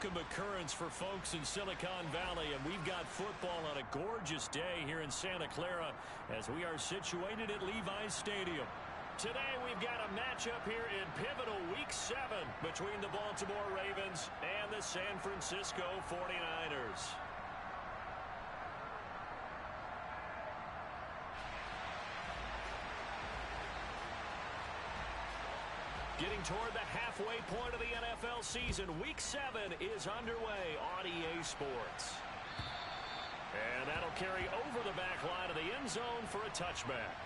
welcome occurrence for folks in Silicon Valley, and we've got football on a gorgeous day here in Santa Clara as we are situated at Levi's Stadium. Today we've got a matchup here in pivotal Week 7 between the Baltimore Ravens and the San Francisco 49ers. Getting toward the halfway point of the NFL season, Week 7 is underway on EA Sports. And that'll carry over the back line of the end zone for a touchback.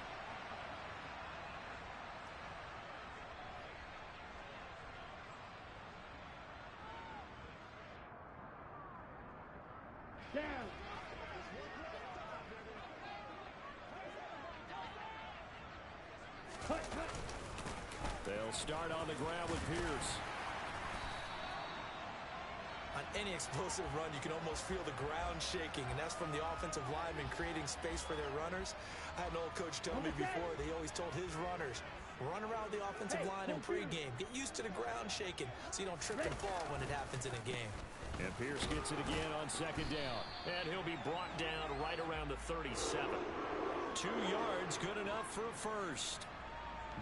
Down. They'll start on the ground with Pierce. On any explosive run, you can almost feel the ground shaking, and that's from the offensive linemen creating space for their runners. I had an old coach tell me before, they always told his runners, run around the offensive line in pregame. Get used to the ground shaking so you don't trip and fall when it happens in a game. And Pierce gets it again on second down. And he'll be brought down right around the 37. 2 yards, good enough for a first.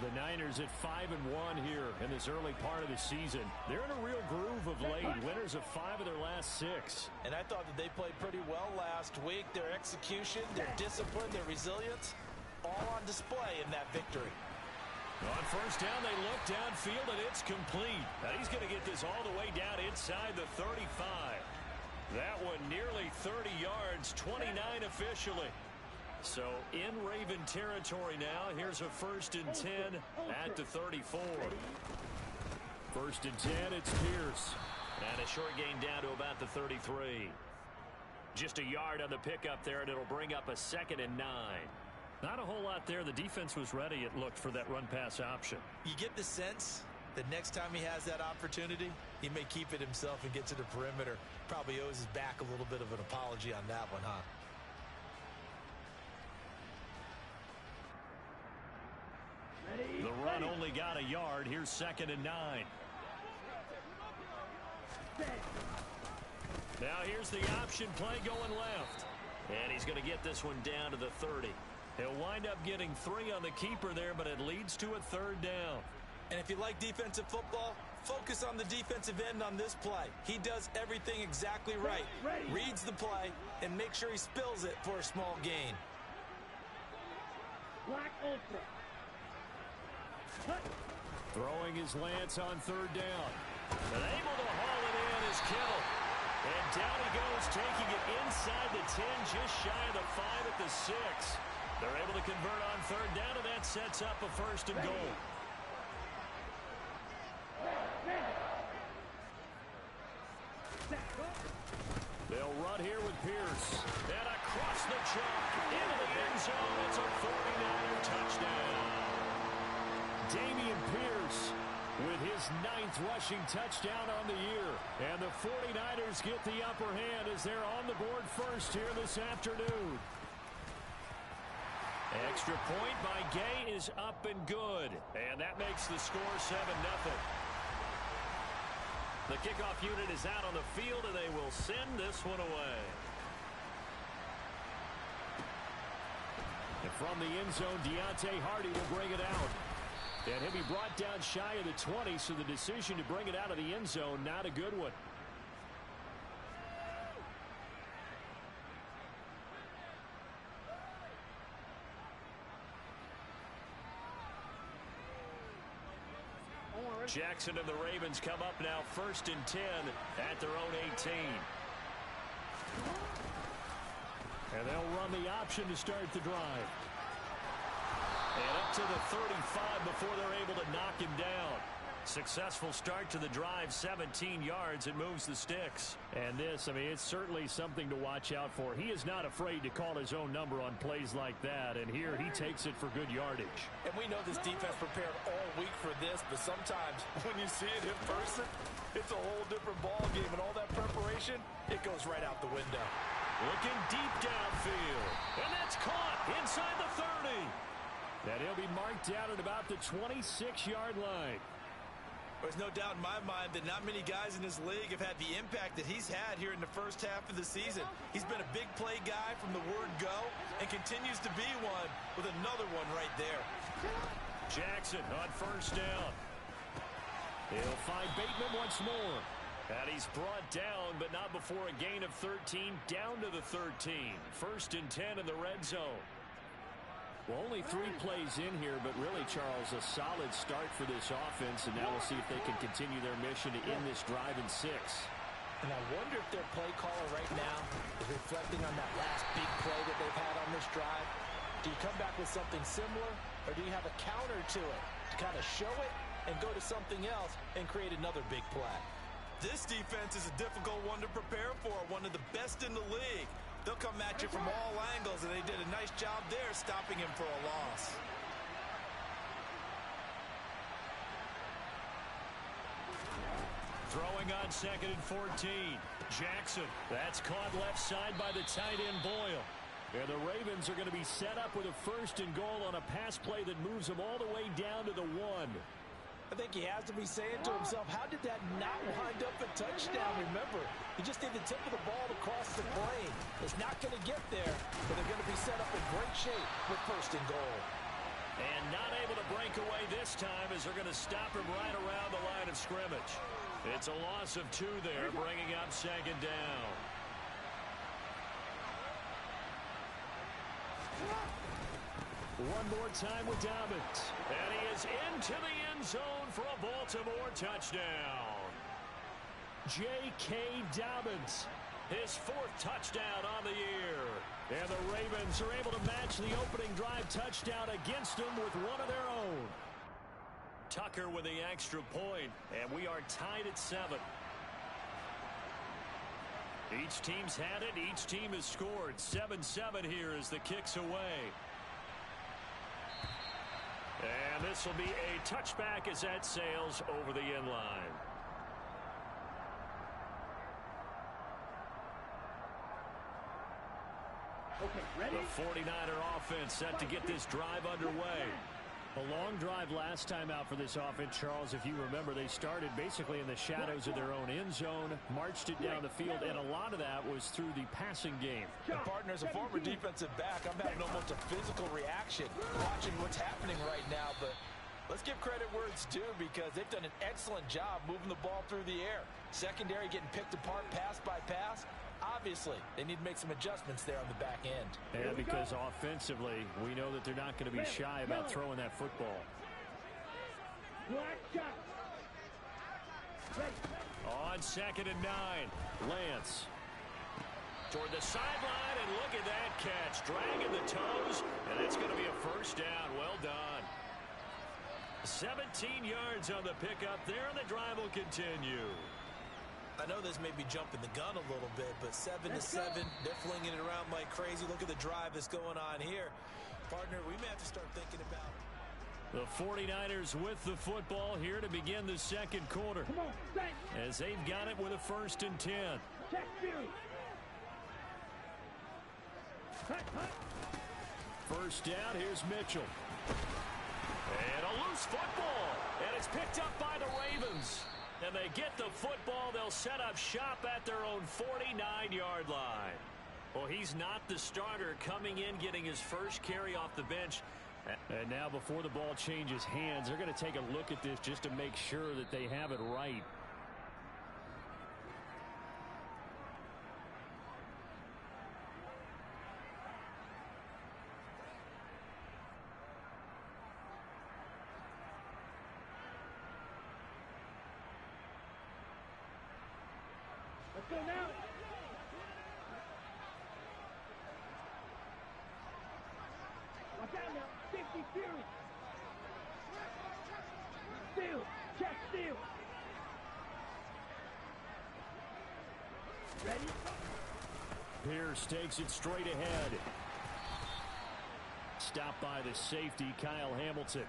The Niners at 5-1 here in this early part of the season. They're in a real groove of late. Winners of 5 of their last 6. And I thought that they played pretty well last week. Their execution, their discipline, their resilience, all on display in that victory. On first down, they look downfield, and it's complete. Now he's going to get this all the way down inside the 35. That one nearly 30 yards, 29 officially. So in Raven territory now. Here's a 1st and 10 at the 34. 1st and 10, it's Pierce. And a short gain down to about the 33. Just a yard on the pickup there, and it'll bring up a 2nd and 9. Not a whole lot there. The defense was ready, it looked, for that run-pass option. You get the sense that next time he has that opportunity, he may keep it himself and get to the perimeter. Probably owes his back a little bit of an apology on that one, huh? The run only got a yard. Here's 2nd and 9. Now here's the option play going left. And he's going to get this one down to the 30. He'll wind up getting 3 on the keeper there, but it leads to a 3rd down. And if you like defensive football, focus on the defensive end on this play. He does everything exactly right. Reads the play and makes sure he spills it for a small gain. Black Ultra. Throwing his lance on 3rd down. But able to haul it in is Kittle. And down he goes, taking it inside the 10, just shy of the 5 at the 6. They're able to convert on 3rd down, and that sets up a 1st and goal. They'll run here with Pierce. And across the chalk into the end zone. It's a 49er touchdown. Damian Pierce with his 9th rushing touchdown on the year. And the 49ers get the upper hand as they're on the board first here this afternoon. Extra point by Gay is up and good. And that makes the score 7-0. The kickoff unit is out on the field, and they will send this one away. And from the end zone, Deontay Hardy will bring it out. And he'll be brought down shy of the 20, so the decision to bring it out of the end zone, not a good one. Jackson and the Ravens come up now 1st and 10 at their own 18. And they'll run the option to start the drive. And up to the 35 before they're able to knock him down. Successful start to the drive, 17 yards. It moves the sticks. And this, I mean, it's certainly something to watch out for. He is not afraid to call his own number on plays like that. And here he takes it for good yardage. And we know this defense prepared all week for this, but sometimes when you see it in person, it's a whole different ball game. And all that preparation, it goes right out the window. Looking deep downfield. And that's caught inside the 30. And he'll be marked down at about the 26-yard line. There's no doubt in my mind that not many guys in this league have had the impact that he's had here in the first half of the season. He's been a big play guy from the word go and continues to be one with another one right there. Jackson on first down. He'll find Bateman once more. And he's brought down, but not before a gain of 13, down to the 13. First and 10 in the red zone. Well, only 3 plays in here, but really, Charles, a solid start for this offense, and now we'll see if they can continue their mission to end this drive in 6. And I wonder if their play caller right now is reflecting on that last big play that they've had on this drive. Do you come back with something similar, or do you have a counter to it to kind of show it and go to something else and create another big play? This defense is a difficult one to prepare for, one of the best in the league. They'll come at you from all angles, and they did a nice job there stopping him for a loss. Throwing on 2nd and 14. Jackson. That's caught left side by the tight end Boyle. And the Ravens are going to be set up with a 1st and goal on a pass play that moves them all the way down to the 1. I think he has to be saying to himself, how did that not wind up a touchdown? Remember, he just did the tip of the ball across the plane. It's not going to get there, but they're going to be set up in great shape with 1st and goal. And not able to break away this time as they're going to stop him right around the line of scrimmage. It's a loss of 2 there, bringing up 2nd down. One more time with Dobbins. And he is into the end zone for a Baltimore touchdown. J.K. Dobbins, his 4th touchdown on the year. And the Ravens are able to match the opening drive touchdown against them with one of their own. Tucker with the extra point, and we are tied at 7. Each team's had it. Each team has scored. 7-7 here as the kick's away. And this will be a touchback as that sails over the end line. Okay, ready? The 49er offense set to get this drive underway. A long drive last time out for this offense, Charles. If you remember, they started basically in the shadows of their own end zone, marched it down the field, and a lot of that was through the passing game. And partner, as a former defensive back, I'm having almost a physical reaction watching what's happening right now. But let's give credit where it's due, because they've done an excellent job moving the ball through the air. Secondary getting picked apart pass by pass. Obviously, they need to make some adjustments there on the back end. And because offensively, we know that they're not going to be shy about throwing that football. On 2nd and 9, Lance. Toward the sideline, and look at that catch. Dragging the toes, and it's going to be a 1st down. Well done. 17 yards on the pickup there, and the drive will continue. I know this may be jumping the gun a little bit, but 7-7, they're flinging it around like crazy. Look at the drive that's going on here. Partner, we may have to start thinking about the 49ers with the football here to begin the 2nd quarter. As they've got it with a 1st and 10. First down, here's Mitchell. And a loose football. And it's picked up by the Ravens. And they get the football. They'll set up shop at their own 49-yard line. Well, he's not the starter coming in, getting his first carry off the bench. And now before the ball changes hands, they're going to take a look at this just to make sure that they have it right. Let's go now. Watch out now. 50 Fury. Steal. Check steal. Ready? Pierce takes it straight ahead. Stopped by the safety, Kyle Hamilton.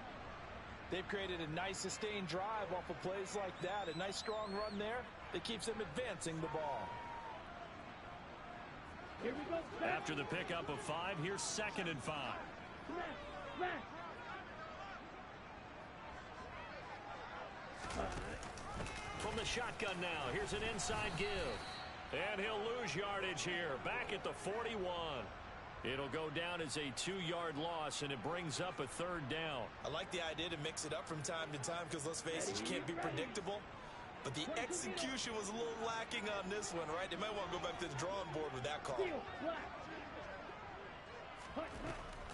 They've created a nice sustained drive off of plays like that. A nice strong run there that keeps them advancing the ball. Here we go. After the pickup of 5, here's 2nd and 5. Smash. From the shotgun now, here's an inside give. And he'll lose yardage here, back at the 41. It'll go down as a 2-yard loss, and it brings up a third down. I like the idea to mix it up from time to time because, let's face it, you can't be predictable. But the execution was a little lacking on this one, right? They might want to go back to the drawing board with that call.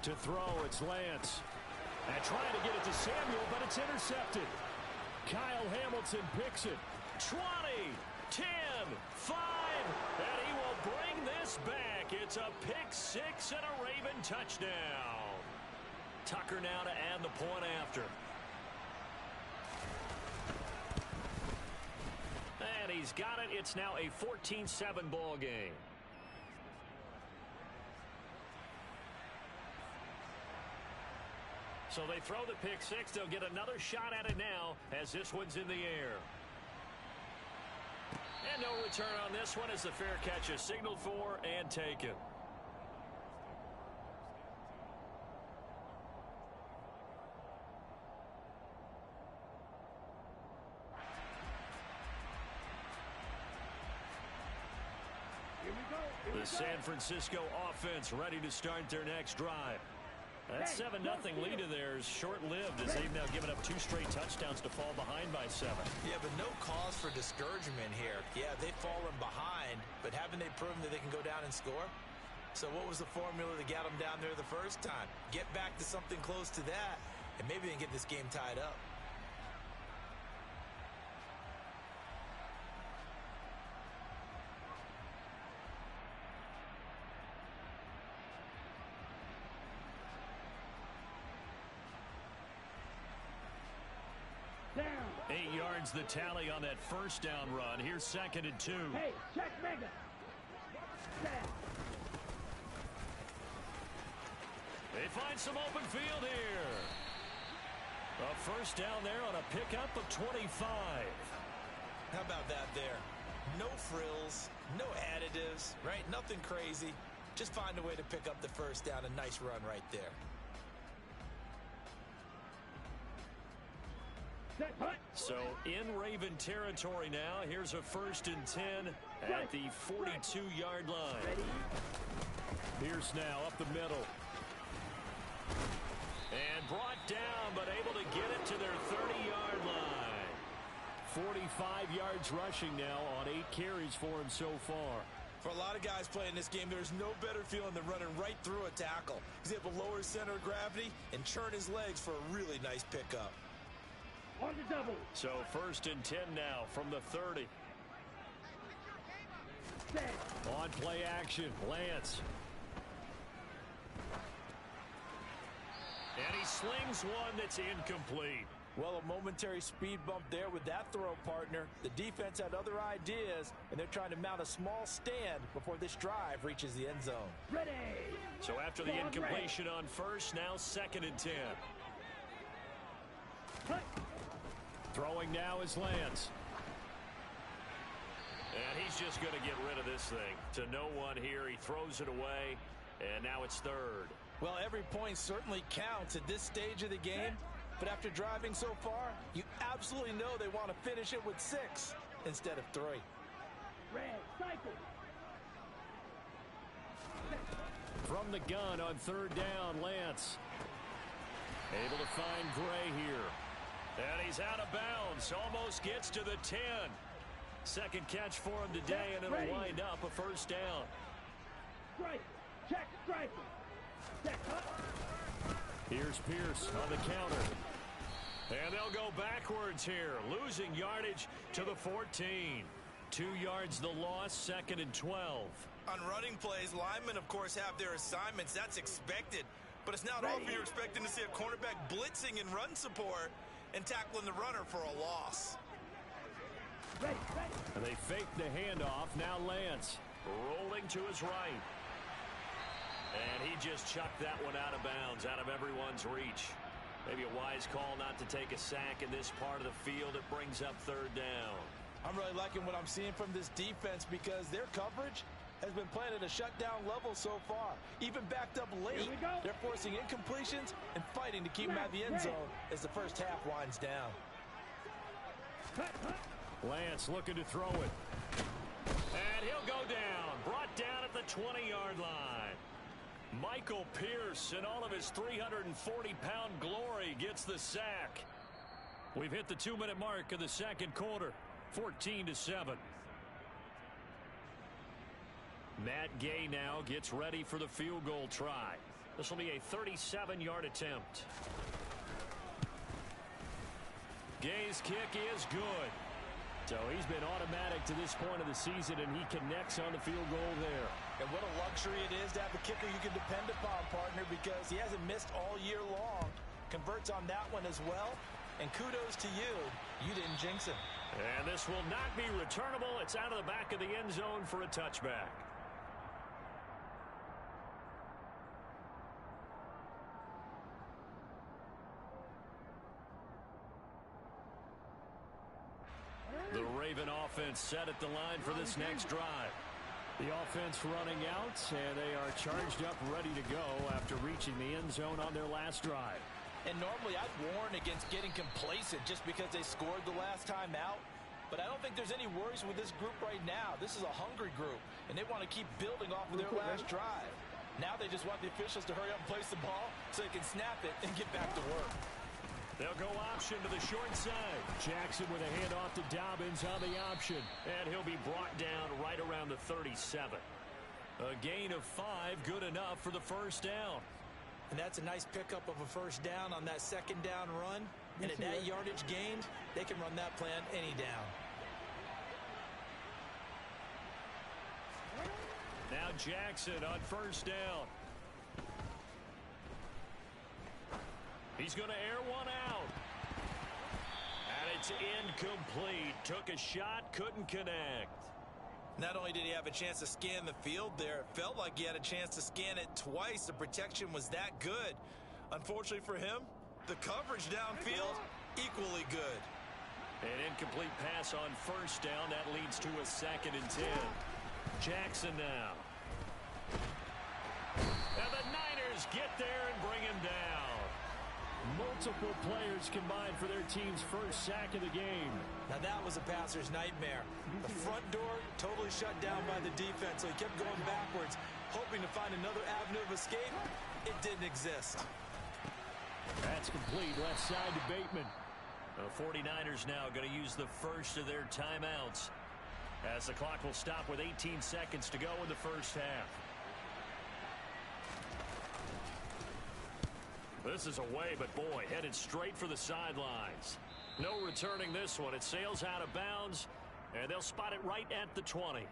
To throw, it's Lance. And trying to get it to Samuel, but it's intercepted. Kyle Hamilton picks it. 20, 10, 5, and he will bring this back. It's a pick six and a Raven touchdown. Tucker now to add the point after. And he's got it. It's now a 14-7 ball game. So they throw the pick six. They'll get another shot at it now as this one's in the air. And no return on this one as the fair catch is signaled for and taken. The San Francisco offense ready to start their next drive. That 7-0 lead of theirs short-lived as they've now given up 2 straight touchdowns to fall behind by 7. Yeah, but no cause for discouragement here. Yeah, they've fallen behind, but haven't they proven that they can go down and score? So what was the formula that got them down there the first time? Get back to something close to that, and maybe they can get this game tied up. Down. 8 yards the tally on that first down run. Here's 2nd and 2. Hey, check mega. Down. They find some open field here. A first down there on a pickup of 25. How about that there? No frills, no additives, right? Nothing crazy. Just find a way to pick up the first down. A nice run right there. So in Raven territory now. Here's a 1st and 10 at the 42-yard line. Pierce now up the middle. And brought down, but able to get it to their 30-yard line. 45 yards rushing now on 8 carries for him so far. For a lot of guys playing this game, there's no better feeling than running right through a tackle. He's able to lower his center of gravity and churn his legs for a really nice pickup. On the double. So 1st and 10 now from the 30. Set. On play action, Lance. And he slings one that's incomplete. Well, a momentary speed bump there with that throw, partner. The defense had other ideas, and they're trying to mount a small stand before this drive reaches the end zone. Ready. So after the incompletion on first, now 2nd and 10. Cut. Throwing now is Lance. And he's just going to get rid of this thing. To no one here, he throws it away, and now it's 3rd. Well, every point certainly counts at this stage of the game, but after driving so far, you absolutely know they want to finish it with 6 instead of 3. Red. Cycle. From the gun on 3rd down, Lance. Able to find Gray here. And he's out of bounds. Almost gets to the 10. 2nd catch for him today, and it'll wind up a 1st down. Strike. Check striker. Set. Cut. Here's Pierce on the counter. And they'll go backwards here, losing yardage to the 14. 2 yards the loss, 2nd and 12. On running plays, linemen, of course, have their assignments. That's expected. But it's not often you're expecting to see a cornerback blitzing in run support and tackling the runner for a loss. Ready. And they fake the handoff. Now Lance rolling to his right. And he just chucked that one out of bounds, out of everyone's reach. Maybe a wise call not to take a sack in this part of the field. It brings up 3rd down. I'm really liking what I'm seeing from this defense because their coverage has been playing at a shutdown level so far. Even backed up late, they're forcing incompletions and fighting to keep them out of the end zone as the first half winds down. Lance looking to throw it. And he'll go down. Brought down at the 20-yard line. Michael Pierce, in all of his 340-pound glory, gets the sack. We've hit the 2-minute mark of the second quarter. 14-7. Matt Gay now gets ready for the field goal try. This will be a 37-yard attempt. Gay's kick is good. So he's been automatic to this point of the season, and he connects on the field goal there. And what a luxury it is to have a kicker you can depend upon, partner, because he hasn't missed all year long. Converts on that one as well. And kudos to you. You didn't jinx him. And this will not be returnable. It's out of the back of the end zone for a touchback. The Raven offense set at the line for this next drive. The offense running out, and they are charged up, ready to go after reaching the end zone on their last drive. And normally I'd warn against getting complacent just because they scored the last time out. But I don't think there's any worries with this group right now. This is a hungry group, and they want to keep building off of their last drive. Now they just want the officials to hurry up and place the ball so they can snap it and get back to work. They'll go option to the short side. Jackson with a handoff to Dobbins on the option. And he'll be brought down right around the 37. A gain of 5, good enough for the first down. And that's a nice pickup of a first down on that second down run. And at that yardage gained, they can run that plan any down. Now Jackson on first down. He's going to air one out. And it's incomplete. Took a shot, couldn't connect. Not only did he have a chance to scan the field there, it felt like he had a chance to scan it twice. The protection was that good. Unfortunately for him, the coverage downfield, equally good. An incomplete pass on first down. That leads to a 2nd and 10. Jackson now. And the Niners get there and bring him down. Multiple players combined for their team's first sack of the game. Now that was a passer's nightmare. The front door totally shut down by the defense, so he kept going backwards, hoping to find another avenue of escape. It didn't exist. That's complete. Left side to Bateman. The 49ers now going to use the first of their timeouts, as the clock will stop with 18 seconds to go in the first half. This is away, but boy, headed straight for the sidelines. No returning this one. It sails out of bounds, and they'll spot it right at the 20.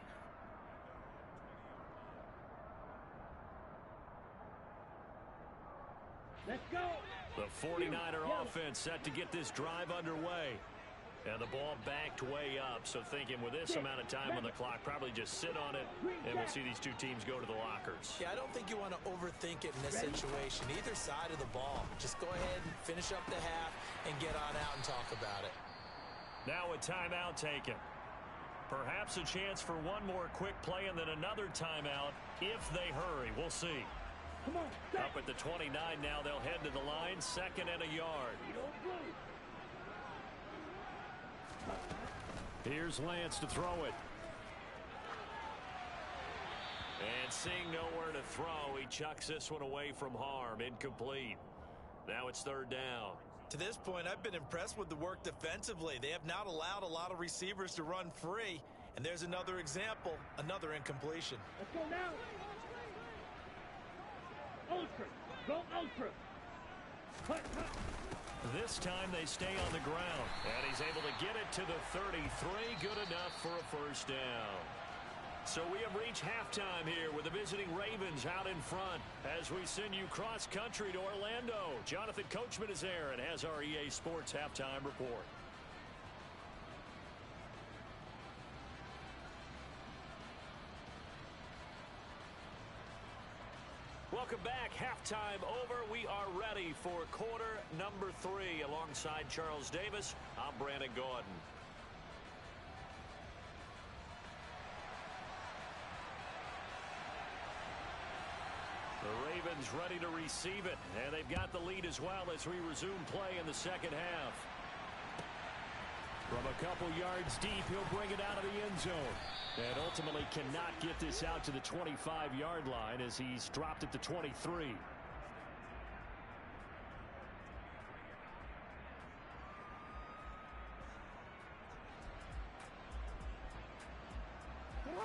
Let's go. The 49er offense set to get this drive underway. And the ball backed way up, so thinking with this amount of time on the clock, probably just sit on it, and we'll see these two teams go to the lockers. Yeah, I don't think you want to overthink it in this situation. Either side of the ball. Just go ahead and finish up the half and get on out and talk about it. Now a timeout taken. Perhaps a chance for one more quick play and then another timeout if they hurry. We'll see. Come on. Up at the 29 now, they'll head to the line, 2nd and a yard. Here's Lance to throw it. And seeing nowhere to throw, he chucks this one away from harm. Incomplete. Now it's 3rd down. To this point, I've been impressed with the work defensively. They have not allowed a lot of receivers to run free. And there's another example, another incompletion. Let's go now. Ultra. Go ultra. Cut. This time they stay on the ground. And he's able to get it to the 33. Good enough for a first down. So we have reached halftime here with the visiting Ravens out in front as we send you cross country to Orlando. Jonathan Coachman is there and has our EA Sports halftime report. Welcome back. Halftime over. We are ready for quarter number 3. Alongside Charles Davis, I'm Brandon Gordon. The Ravens ready to receive it, and they've got the lead as well as we resume play in the second half. From a couple yards deep, he'll bring it out of the end zone. And ultimately cannot get this out to the 25-yard line as he's dropped at the 23.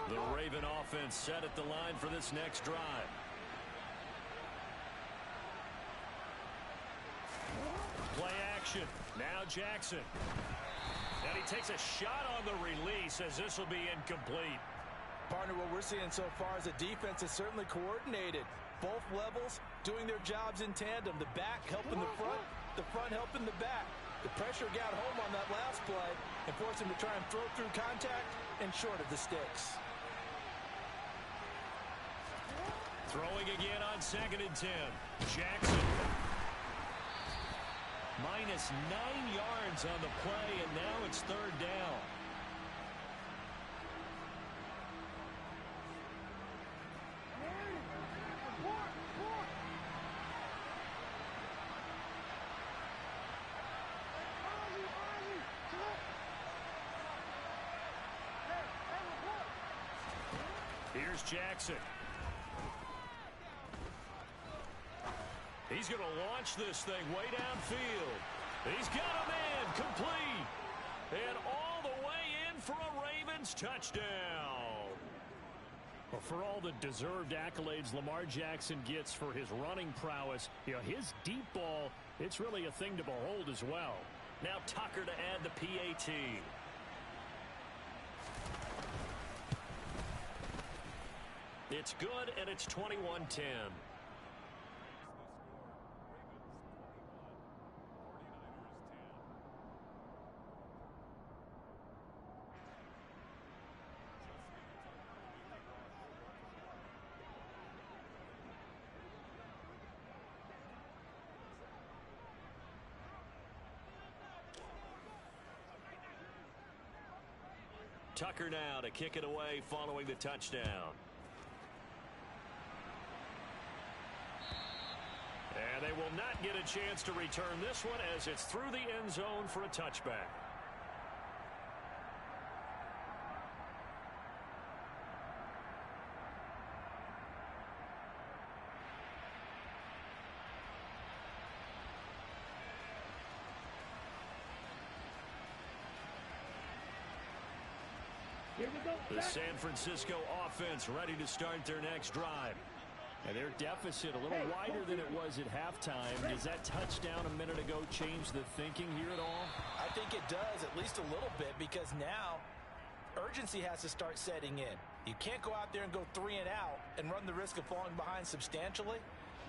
The Raven offense set at the line for this next drive. Play action. Now Jackson. And he takes a shot on the release as this will be incomplete. Partner, what we're seeing so far is the defense is certainly coordinated. Both levels doing their jobs in tandem. The back helping the front helping the back. The pressure got home on that last play and forced him to try and throw through contact and short of the sticks. Throwing again on 2nd and 10. Jackson. Minus 9 yards on the play, and now it's 3rd down. Here's Jackson. He's going to launch this thing way downfield. He's got a man complete. And all the way in for a Ravens touchdown. Well, for all the deserved accolades Lamar Jackson gets for his running prowess, his deep ball, it's really a thing to behold as well. Now Tucker to add the PAT. It's good, and it's 21-10. Tucker now to kick it away following the touchdown. And they will not get a chance to return this one as it's through the end zone for a touchback. Here we go. The San Francisco offense ready to start their next drive. And their deficit a little wider than it was at halftime. Does that touchdown a minute ago change the thinking here at all? I think it does, at least a little bit, because now urgency has to start setting in. You can't go out there and go 3 and out and run the risk of falling behind substantially,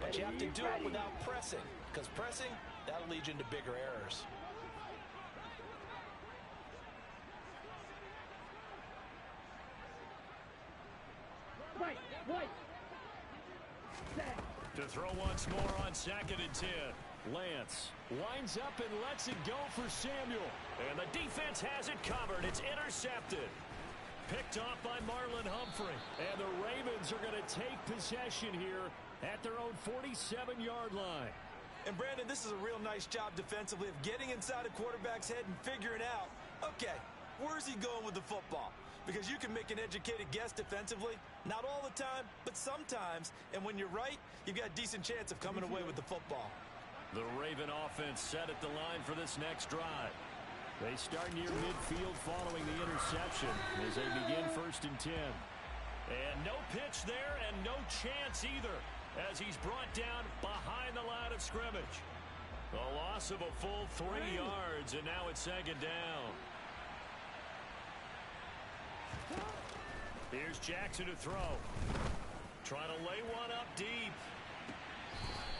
but you have to do it without pressing, because pressing, that'll lead you into bigger errors. Right. To throw once more on 2nd and 10. Lance winds up and lets it go for Samuel. And the defense has it covered. It's intercepted. Picked off by Marlon Humphrey. And the Ravens are going to take possession here at their own 47-yard line. And Brandon, this is a real nice job defensively of getting inside a quarterback's head and figuring out, okay, where's he going with the football? Because you can make an educated guess defensively. Not all the time, but sometimes. And when you're right, you've got a decent chance of coming away with the football. The Raven offense set at the line for this next drive. They start near midfield following the interception as they begin 1st and 10. And no pitch there and no chance either as he's brought down behind the line of scrimmage. A loss of a full 3 yards, and now it's 2nd down. Here's Jackson to throw. Trying to lay one up deep.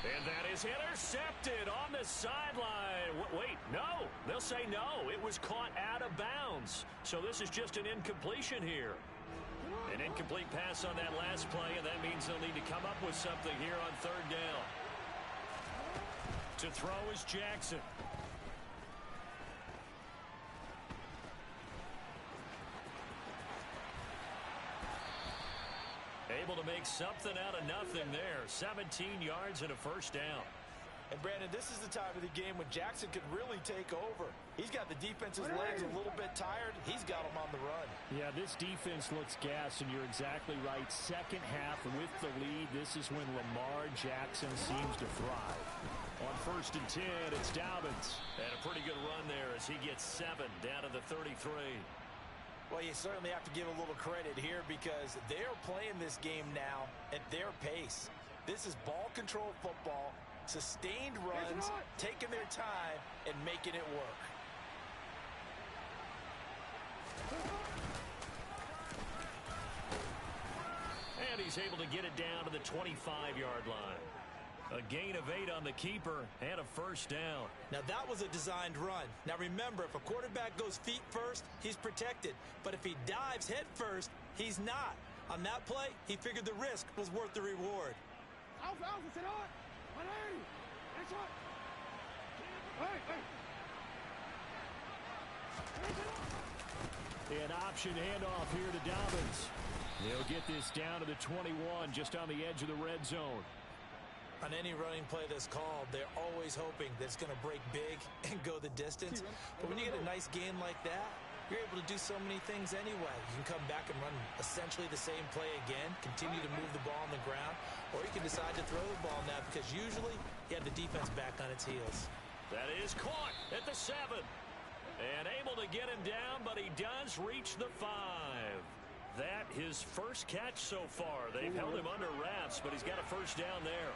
And that is intercepted on the sideline. Wait, no. They'll say no. It was caught out of bounds. So this is just an incompletion here. An incomplete pass on that last play, and that means they'll need to come up with something here on 3rd down. To throw is Jackson. Able to make something out of nothing there. 17 yards and a 1st down. And, Brandon, this is the time of the game when Jackson could really take over. He's got the defense's legs a little bit tired. He's got them on the run. Yeah, this defense looks gassed, and you're exactly right. Second half with the lead, this is when Lamar Jackson seems to thrive. On 1st and 10, it's Dobbins. And a pretty good run there as he gets 7 down to the 33. Well, you certainly have to give a little credit here because they're playing this game now at their pace. This is ball control football. Sustained runs, taking their time, and making it work. And he's able to get it down to the 25-yard line. A gain of 8 on the keeper and a first down. Now, that was a designed run. Now, remember, if a quarterback goes feet first, he's protected. But if he dives head first, he's not. On that play, he figured the risk was worth the reward. An option handoff here to Dobbins. They'll get this down to the 21, just on the edge of the red zone. On any running play that's called, they're always hoping that it's going to break big and go the distance. But when you get a nice gain like that, you're able to do so many things anyway. You can come back and run essentially the same play again, continue to move the ball on the ground, or you can decide to throw the ball now because usually you have the defense back on its heels. That is caught at the 7. And able to get him down, but he does reach the 5. That his first catch so far. They've held him under wraps, but he's got a first down there.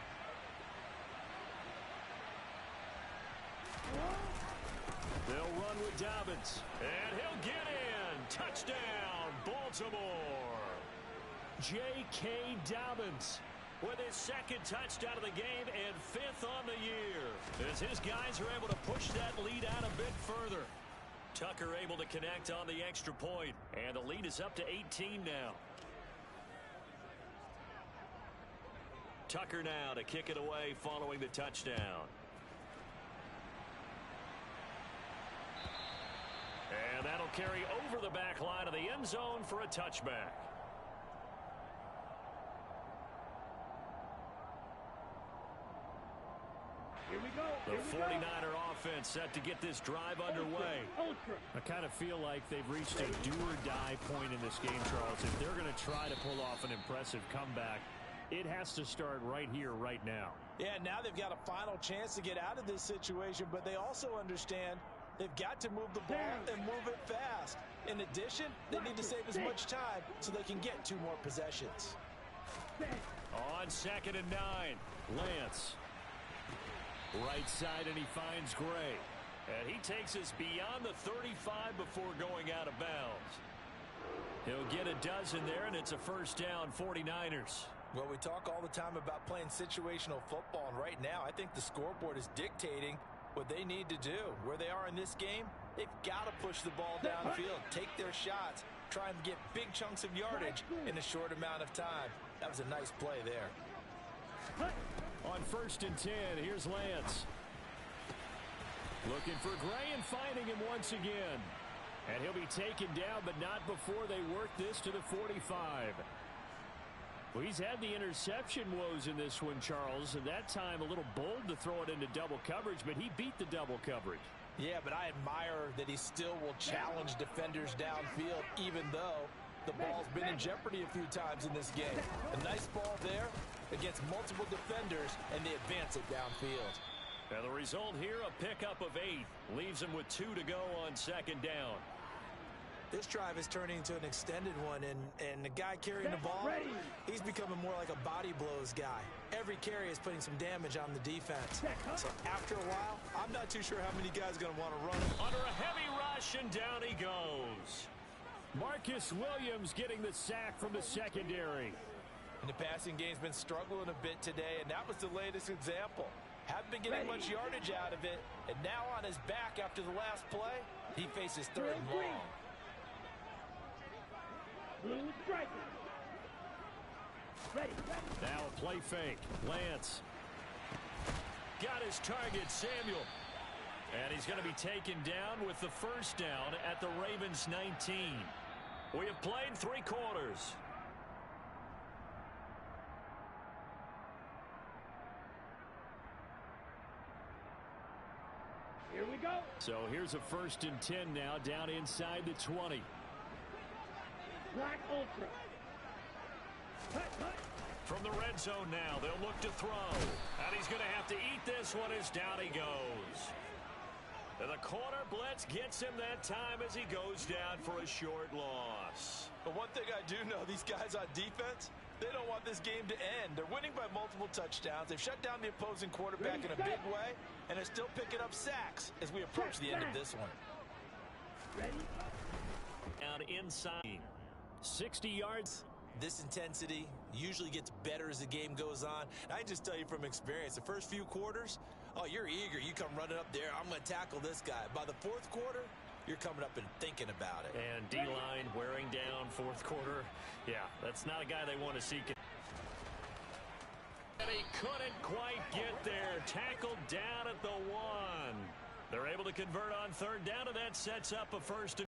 They'll run with Dobbins. And he'll get in. Touchdown, Baltimore. J.K. Dobbins with his second touchdown of the game and 5th on the year. As his guys are able to push that lead out a bit further. Tucker able to connect on the extra point. And the lead is up to 18 now. Tucker now to kick it away following the touchdown. And that'll carry over the back line of the end zone for a touchback. Here we go. The 49er offense set to get this drive underway. I kind of feel like they've reached a do-or-die point in this game, Charles. If they're going to try to pull off an impressive comeback, it has to start right here, right now. Yeah, now they've got a final chance to get out of this situation, but they also understand they've got to move the ball and move it fast. In addition, they need to save as much time so they can get 2 more possessions. On 2nd and 9, Lance. Right side, and he finds Gray. And he takes us beyond the 35 before going out of bounds. He'll get a dozen there, and it's a first down, 49ers. Well, we talk all the time about playing situational football, and right now I think the scoreboard is dictating what they need to do. Where they are in this game, they've got to push the ball downfield, take their shots, try and get big chunks of yardage in a short amount of time. That was a nice play there. On 1st and 10, here's Lance. Looking for Gray and finding him once again. And he'll be taken down, but not before they work this to the 45. Well, he's had the interception woes in this one, Charles, and that time a little bold to throw it into double coverage, but he beat the double coverage. Yeah, but I admire that he still will challenge defenders downfield, even though the ball's been in jeopardy a few times in this game. A nice ball there against multiple defenders, and they advance it downfield. Now the result here, a pickup of 8. Leaves him with 2 to go on 2nd down. This drive is turning into an extended one, and the guy carrying the ball, he's becoming more like a body blows guy. Every carry is putting some damage on the defense. So after a while, I'm not too sure how many guys are going to want to run him. Under a heavy rush, and down he goes. Marcus Williams getting the sack from the secondary. And the passing game's been struggling a bit today, and that was the latest example. Haven't been getting much yardage out of it, and now on his back after the last play, he faces 3rd and long. Blue striker. Ready. Now a play fake. Lance. Got his target, Samuel. And he's going to be taken down with the first down at the Ravens 19. We have played 3 quarters. So here's a 1st and 10 now, down inside the 20. Black Ultra. From the red zone now, they'll look to throw. And he's going to have to eat this one as down he goes. And the corner blitz gets him that time as he goes down for a short loss. But one thing I do know, these guys on defense, they don't want this game to end. They're winning by multiple touchdowns. They've shut down the opposing quarterback in a big way, and they're still picking up sacks as we approach the end of this one. Ready? Down inside. 60 yards. This intensity usually gets better as the game goes on. And I can just tell you from experience, the first few quarters, oh, you're eager. You come running up there. I'm going to tackle this guy. By the 4th quarter, you're coming up and thinking about it. And D-line wearing down 4th quarter. Yeah, that's not a guy they want to see. And he couldn't quite get there. Tackled down at the 1. They're able to convert on 3rd down, and that sets up a 1st.